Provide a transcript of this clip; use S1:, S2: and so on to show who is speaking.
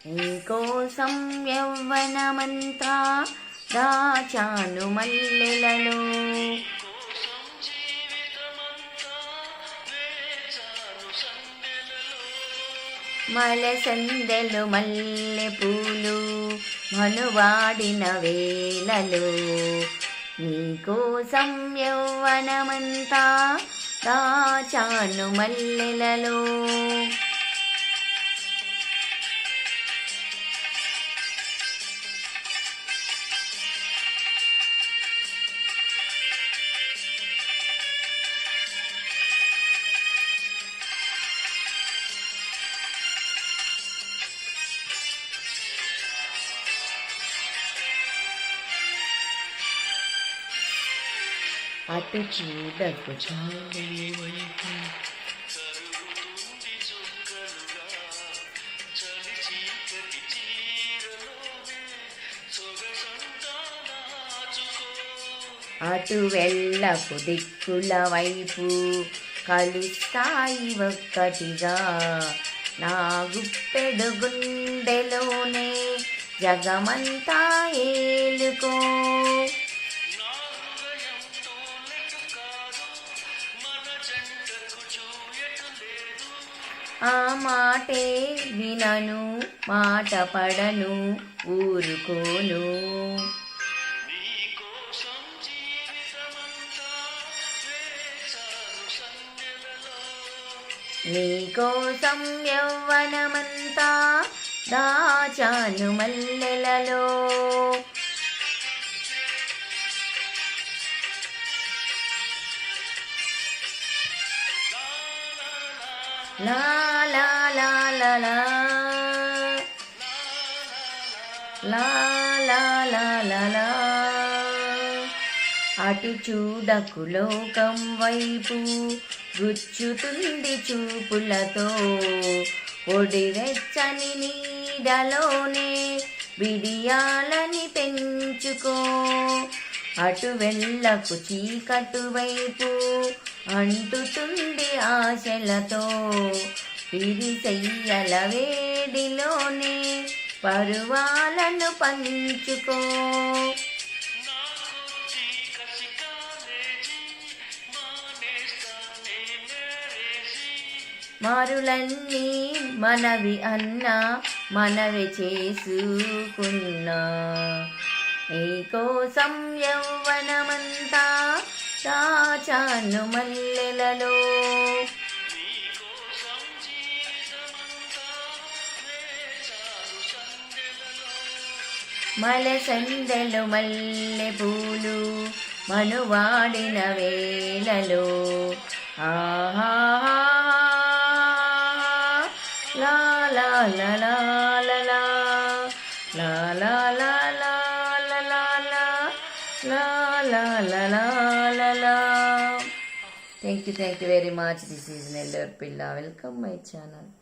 S1: నీకోసం యవ్వనమంతా దాచాను మల్లెలలో. మలసందెలు మల్లె పూలు మనువాడిన వేళలో. నీకోసం యవ్వనమంతా దాచాను మల్లెలలో. అటు చూడకు చాలు అటు వెళ్ళకు దిక్కుల వైపు కలుస్తాయి ఒక్కటిగా. నా గుప్పెడు గుండెలోనే జగమంతా ఏలుకో. ఆ మాటే వినను మాట పడను ఊరుకోను. నీకోసం యవ్వనమంతా దాచాను మల్లెలలో. లా లా లా లా లా లా లా లా లా లా. అటు చూడకు లోకం వైపు గుచ్చుతుంది చూపులతో. ఒడివెచ్చని నీడలోనే బిడియాలని పెంచుకో. అటు వెళ్ళకు చీకటు వైపు అంటుతుంది ఆశలతో. పిరిసెయ్యల వేడిలోనే పరువాలను పంచుకో. మారులన్నీ మనవి అన్నా మనవి చేసుకున్నా. నీకోసం యవ్వనమంతా దాచాను మల్లెలలో. మలసందెలు మల్లె పూలు మనువాడిన వేళలో. ఆహా లా లా లా లా లా లా లా లా లా లా లా లా లా లా లా లా. Thank you very much. This is Nellore Pilla. Welcome my channel.